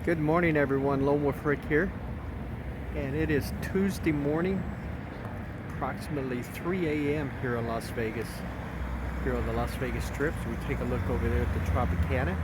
Good morning, everyone. LoneWulfRick here, and it is Tuesday morning, approximately 3 a.m. here in Las Vegas, here on the Las Vegas Strip. So we take a look over there at the Tropicana.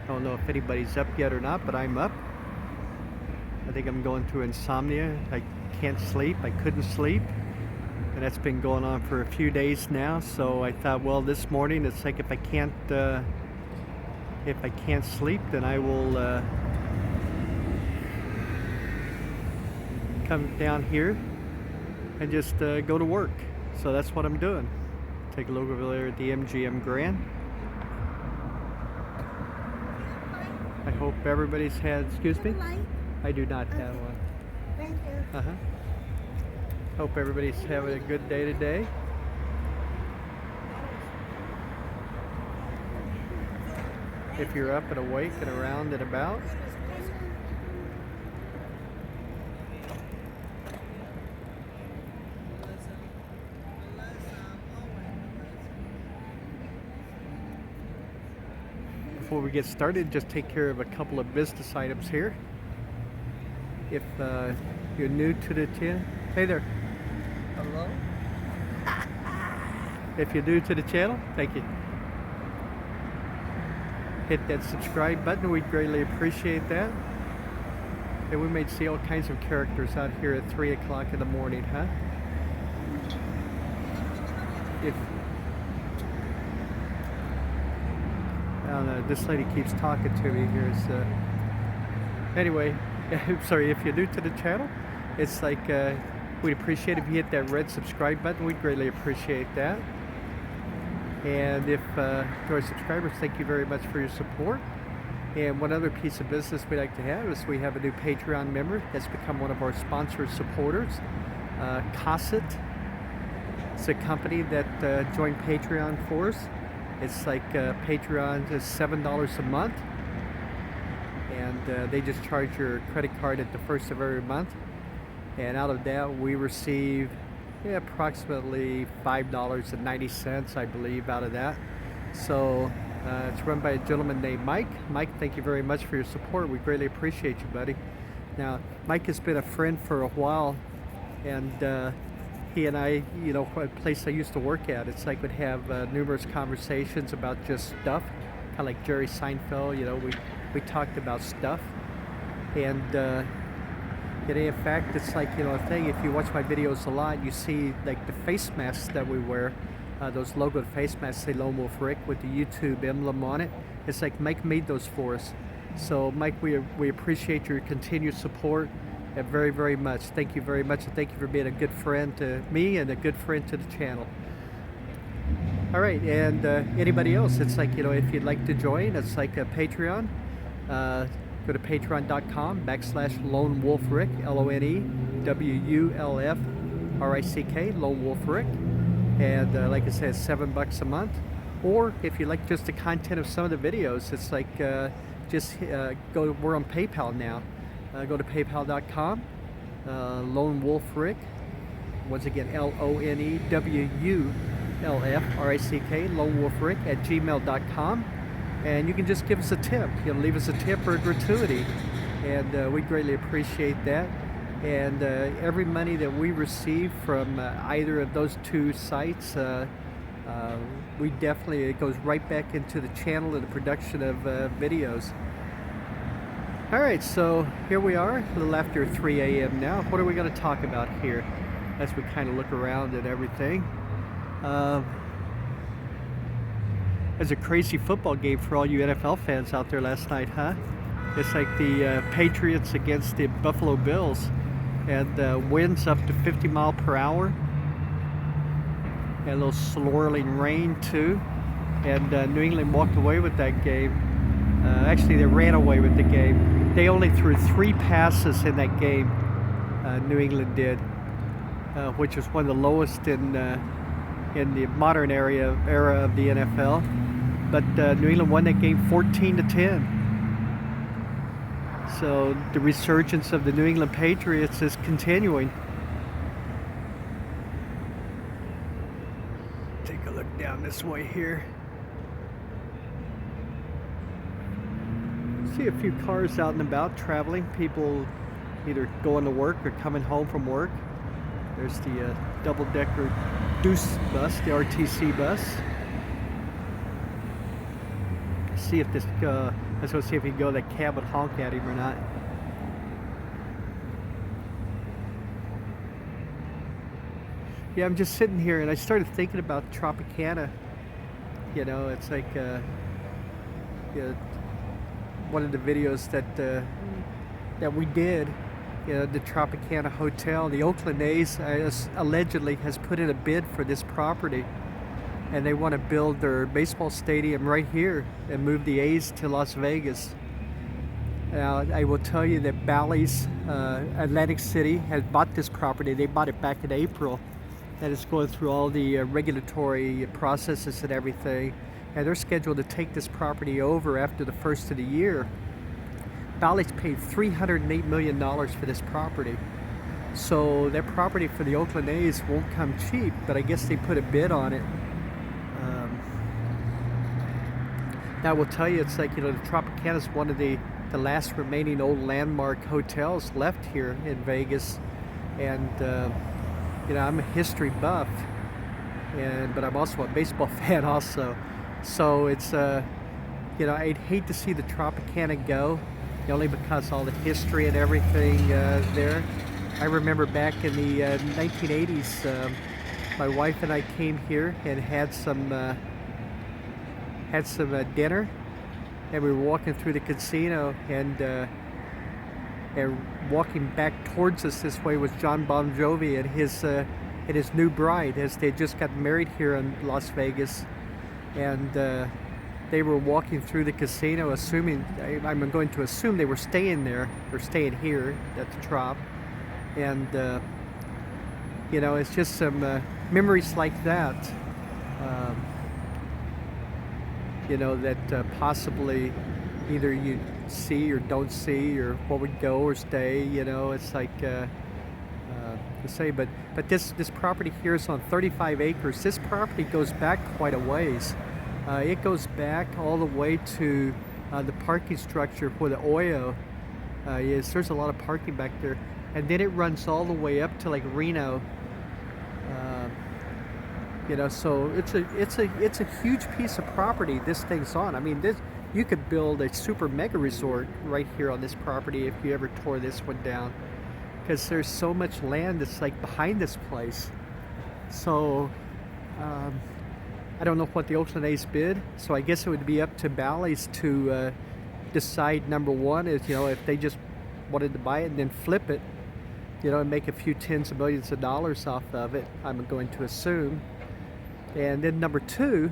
I don't know if anybody's up yet or not, but I'm up. I think I'm going through insomnia. I can't sleep. I couldn't sleep. And that's been going on for a few days now. So I thought, well, this morning it's like if I can't sleep, then I will come down here and just go to work. So that's what I'm doing. Take a look over there at the MGM Grand. I hope everybody's had. Excuse me. I do not have one. Thank you. Hope everybody's having a good day today. If you're up and awake and around and about. Before we get started, just take care of a couple of business items here. If you're new to the channel, hey there. Hello? If you're new to the channel, thank you. Hit that subscribe button, we'd greatly appreciate that. And we may see all kinds of characters out here at 3 o'clock in the morning, huh? I don't know, this lady keeps talking to me here. Anyway, I'm sorry, if you're new to the channel, it's like we'd appreciate if you hit that red subscribe button. We'd greatly appreciate that. And if to our subscribers, thank you very much for your support. And one other piece of business we'd like to have is we have a new Patreon member that's become one of our sponsored supporters. Cosset. It's a company that joined Patreon for us. It's like Patreon is $7 a month. And they just charge your credit card at the first of every month. And out of that, we receive approximately $5.90, I believe, out of that. So it's run by a gentleman named Mike. Mike, thank you very much for your support. We greatly appreciate you, buddy. Now, Mike has been a friend for a while, and he and I, you know, a place I used to work at, it's like we'd have numerous conversations about just stuff, kind of like Jerry Seinfeld. You know, we talked about stuff, and in fact, it's like, you know, a thing, if you watch my videos a lot, you see like the face masks that we wear, those logoed face masks say LoneWulfRick with the YouTube emblem on it. It's like Mike made those for us. So Mike, we appreciate your continued support very, very much. Thank you very much, and thank you for being a good friend to me and a good friend to the channel. All right, and anybody else, it's like, you know, if you'd like to join, it's like a Patreon. Go to patreon.com/LoneWulfRick, LoneWulfRick, LoneWulfRick. And like I said, $7 a month. Or if you like just the content of some of the videos, it's like we're on PayPal now. Go to paypal.com, LoneWulfRick. Once again, LoneWulfRick, LoneWulfRick at gmail.com. And you can just give us a tip. You know, leave us a tip or a gratuity, and we greatly appreciate that. And every money that we receive from either of those two sites, we definitely, it goes right back into the channel and the production of videos. All right, so here we are, a little after 3 a.m. now. What are we going to talk about here as we kind of look around at everything? It was a crazy football game for all you NFL fans out there last night, huh? It's like the Patriots against the Buffalo Bills, and winds up to 50 miles per hour, and a little swirling rain too. And New England walked away with that game. Actually, they ran away with the game. They only threw 3 passes in that game. New England did, which was one of the lowest in the modern era of the NFL. But New England won that game 14-10. So the resurgence of the New England Patriots is continuing. take a look down this way here. See a few cars out and about traveling. People either going to work or coming home from work. There's the double-decker Deuce bus, the RTC bus. See if this, I was going to see if he can go, that cab would honk at him or not. Yeah, I'm just sitting here and I started thinking about Tropicana. You know, it's like one of the videos that we did. You know, the Tropicana Hotel. The Oakland A's allegedly has put in a bid for this property, and they want to build their baseball stadium right here and move the A's to Las Vegas. Now, I will tell you that Bally's Atlantic City has bought this property. They bought it back in April, and it's going through all the regulatory processes and everything, and they're scheduled to take this property over after the first of the year. Bally's paid $308 million for this property. So that property for the Oakland A's won't come cheap, but I guess they put a bid on it. Now I will tell you, it's like, you know, the Tropicana is one of the last remaining old landmark hotels left here in Vegas. And, you know, I'm a history buff, but I'm also a baseball fan also. So it's, you know, I'd hate to see the Tropicana go, only because all the history and everything there. I remember back in the 1980s, my wife and I came here and had some dinner, and we were walking through the casino, and walking back towards us this way was John Bon Jovi and his new bride, as they just got married here in Las Vegas, and they were walking through the casino, assuming, I'm going to assume they were staying there, or staying here at the Trop. And, you know, it's just some memories like that, you know, that possibly either you see or don't see, or what would go or stay, you know. It's like, to say, but this property here is on 35 acres. This property goes back quite a ways. It goes back all the way to the parking structure where the Oyo is. There's a lot of parking back there, and then it runs all the way up to like Reno. You know, so it's a huge piece of property this thing's on. I mean, you could build a super mega resort right here on this property if you ever tore this one down, because there's so much land that's like behind this place. So I don't know what the Oakland A's bid, so I guess it would be up to Bally's to decide. Number one is, you know, if they just wanted to buy it and then flip it, you know, and make a few tens of millions of dollars off of it, I'm going to assume. And then number two,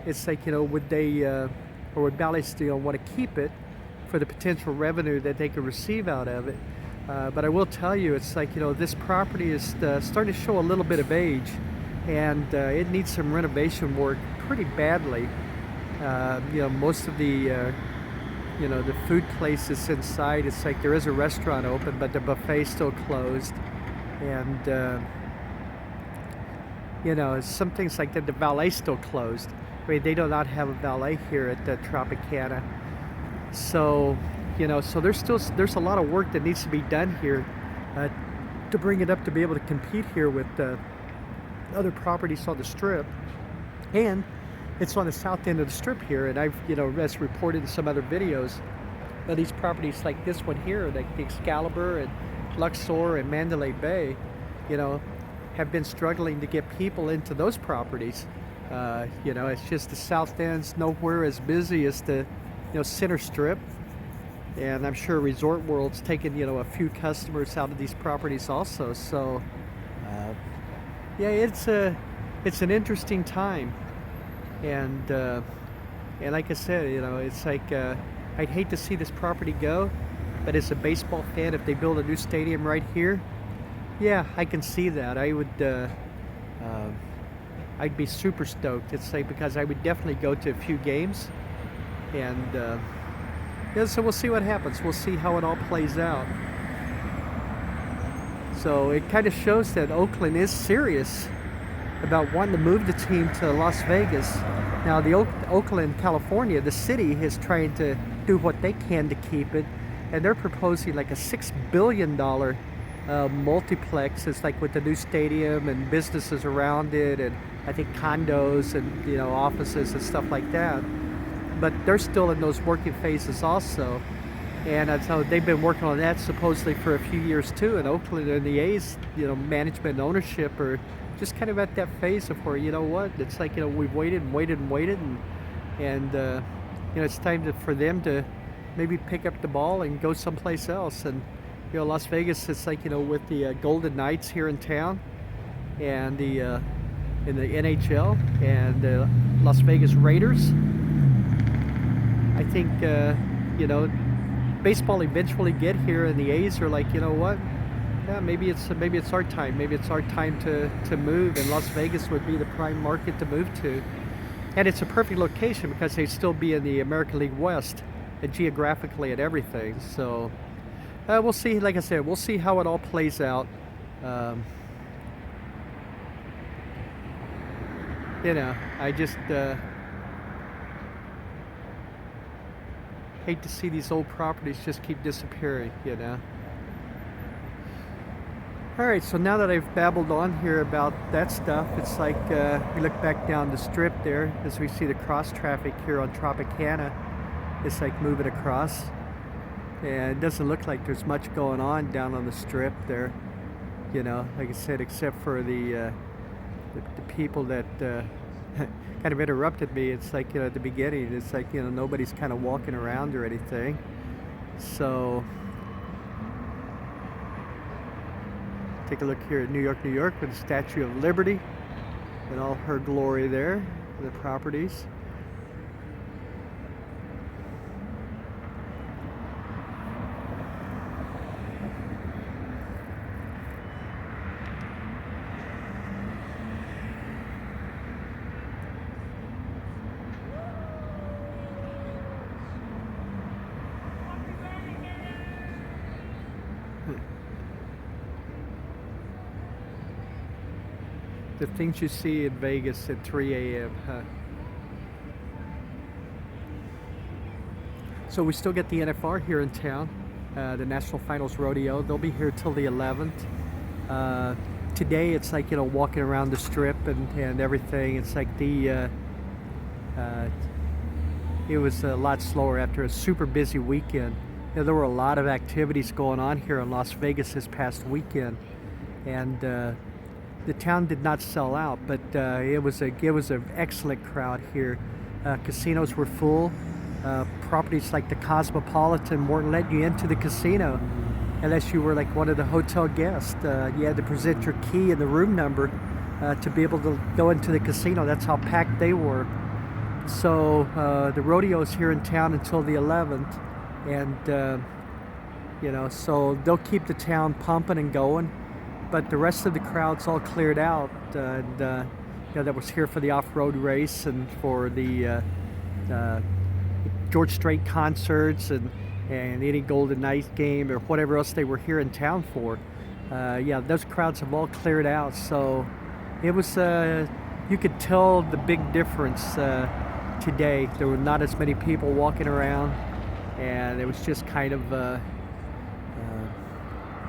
it's like, you know, would they, or would Bally's, you know, want to keep it for the potential revenue that they could receive out of it? But I will tell you, it's like, you know, this property is starting to show a little bit of age, and it needs some renovation work pretty badly. You know, most of the you know, the food places inside, it's like there is a restaurant open, but the buffet's still closed. And you know, some things like that, the valet's still closed. I mean, they do not have a valet here at the Tropicana. So, you know, so there's a lot of work that needs to be done here to bring it up to be able to compete here with other properties on the Strip. And it's on the south end of the Strip here, and I've, you know, as reported in some other videos, these properties like this one here, like the Excalibur and Luxor and Mandalay Bay, you know, have been struggling to get people into those properties. You know, it's just the south end's nowhere as busy as the, you know, center Strip. And I'm sure Resort World's taken, you know, a few customers out of these properties also. So, yeah, it's an interesting time. And like I said, you know, it's like, I'd hate to see this property go, but as a baseball fan, if they build a new stadium right here, yeah, I can see that. I would, I'd be super stoked. It's like, because I would definitely go to a few games, and yeah, so we'll see what happens. We'll see how it all plays out. So it kind of shows that Oakland is serious about wanting to move the team to Las Vegas. Now, the Oakland, California, the city is trying to do what they can to keep it, and they're proposing like a $6 billion multiplex. It's like with the new stadium and businesses around it, and I think condos and, you know, offices and stuff like that. But they're still in those working phases also. And so they've been working on that supposedly for a few years too. And Oakland and the A's, you know, management and ownership are just kind of at that phase of where, you know what, it's like, you know, we've waited and waited and waited, and you know, it's time for them to maybe pick up the ball and go someplace else. And, you know, Las Vegas, it's like, you know, with the Golden Knights here in town, and the in the NHL, and the Las Vegas Raiders, I think, you know, baseball eventually get here, and the A's are like, you know what? Yeah, maybe it's our time. Maybe it's our time to move, and Las Vegas would be the prime market to move to. And it's a perfect location because they'd still be in the American League West, and geographically and everything. So we'll see. Like I said, we'll see how it all plays out. You know, I just hate to see these old properties just keep disappearing, you know. All right, so now that I've babbled on here about that stuff, it's like we look back down the strip there as we see the cross traffic here on Tropicana. It's like moving across, and it doesn't look like there's much going on down on the strip there, you know, like I said, except for the people that kind of interrupted me. It's like, you know, at the beginning, it's like, you know, nobody's kind of walking around or anything. So take a look here at New York, New York, with the Statue of Liberty and all her glory there, the properties. The things you see in Vegas at 3 a.m., huh? So we still get the NFR here in town, the National Finals Rodeo. They'll be here till the 11th. Today it's like, you know, walking around the strip and everything. It's like it was a lot slower after a super busy weekend. You know, there were a lot of activities going on here in Las Vegas this past weekend, and the town did not sell out, but it was an excellent crowd here. Casinos were full. Properties like the Cosmopolitan weren't letting you into the casino unless you were like one of the hotel guests. You had to present your key and the room number to be able to go into the casino. That's how packed they were. So the rodeo's here in town until the 11th, and you know, so they'll keep the town pumping and going. But the rest of the crowd's all cleared out, and you know, that was here for the off-road race and for the George Strait concerts and any Golden Knights game or whatever else they were here in town for. Yeah, those crowds have all cleared out. So it was, you could tell the big difference today. There were not as many people walking around, and it was just kind of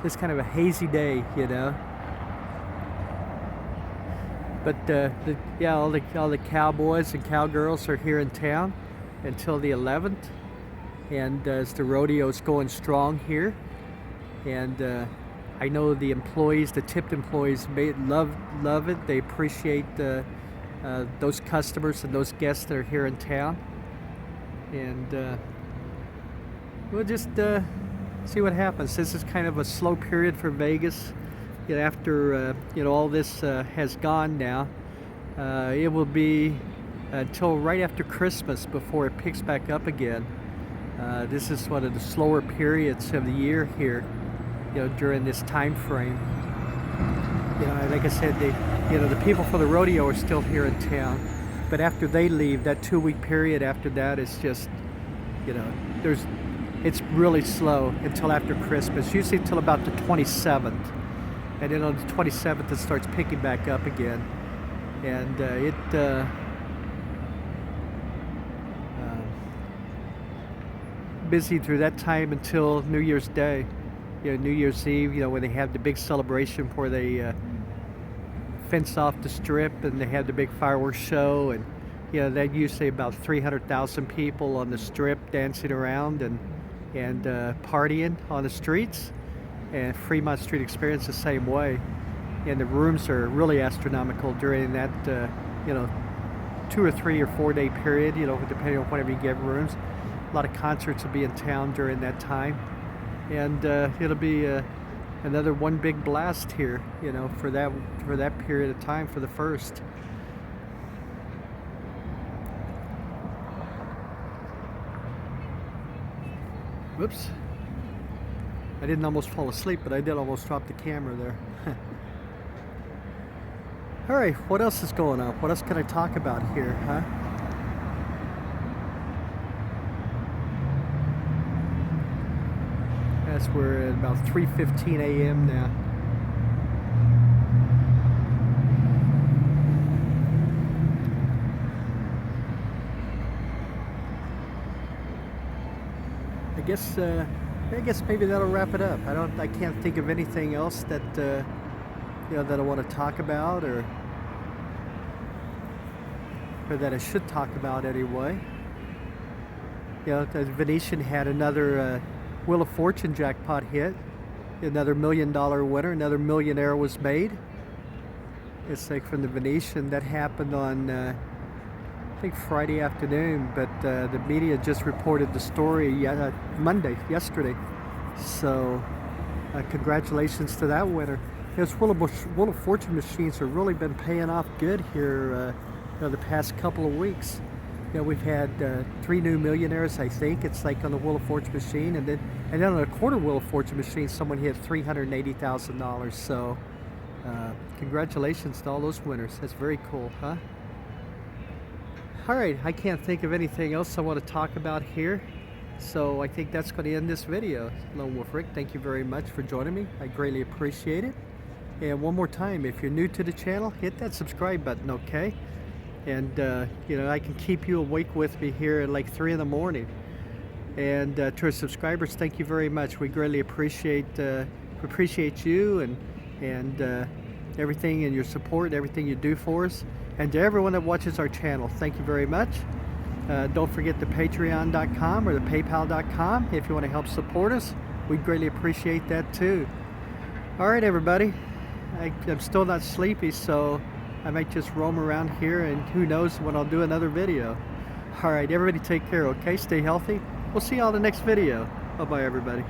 just kind of a hazy day, you know. But yeah, all the cowboys and cowgirls are here in town until the 11th, and as the rodeo's going strong here, and I know the employees, the tipped employees, love it. They appreciate those customers and those guests that are here in town, and we'll just see what happens. This is kind of a slow period for Vegas. You know, after you know, all this has gone now, it will be until right after Christmas before it picks back up again. This is one of the slower periods of the year here, you know, during this time frame. You know, like I said, the people for the rodeo are still here in town, but after they leave, that 2-week period after that is just, you know, it's really slow until after Christmas, usually until about the 27th. And then on the 27th, it starts picking back up again. and busy through that time until New Year's Day. New Year's Eve, when they have the big celebration where they fence off the strip and they have the big fireworks show, and that usually about 300,000 people on the strip dancing around and partying on the streets. And Fremont Street Experience the same way, and the rooms are really astronomical during that 2 or 3 or 4 day period, depending on whenever you get rooms. A lot of concerts will be in town during that time, and it'll be another one big blast here, for that period of time for the first. Whoops. I didn't almost fall asleep, but I did almost drop the camera there. All right, what else is going on? What else can I talk about here, huh? Yes, we're at about 3:15 a.m. now. I guess maybe that'll wrap it up. I can't think of anything else that that I want to talk about, or that I should talk about anyway. The Venetian had another Wheel of Fortune jackpot hit. Another $1 million winner. Another millionaire was made. It's like from the Venetian. That happened on I think Friday afternoon, but the media just reported the story yesterday. So congratulations to that winner. Those Wheel of Fortune machines have really been paying off good here the past couple of weeks. We've had 3 new millionaires, I think. It's like on the Wheel of Fortune machine, and then on a quarter Wheel of Fortune machine, someone hit $380,000. So congratulations to all those winners. That's very cool, huh? All right, I can't think of anything else I want to talk about here, so I think that's going to end this video. LoneWulfRick, thank you very much for joining me. I greatly appreciate it. And one more time, if you're new to the channel, hit that subscribe button, okay? And I can keep you awake with me here at like 3 in the morning. And to our subscribers, thank you very much. We greatly appreciate you and everything, and your support, everything you do for us. And to everyone that watches our channel, thank you very much. Don't forget the patreon.com or the paypal.com if you want to help support us. We'd greatly appreciate that too. All right, everybody. I'm still not sleepy, so I might just roam around here, and who knows when I'll do another video. All right, everybody take care, okay? Stay healthy. We'll see you all in the next video. Bye-bye, everybody.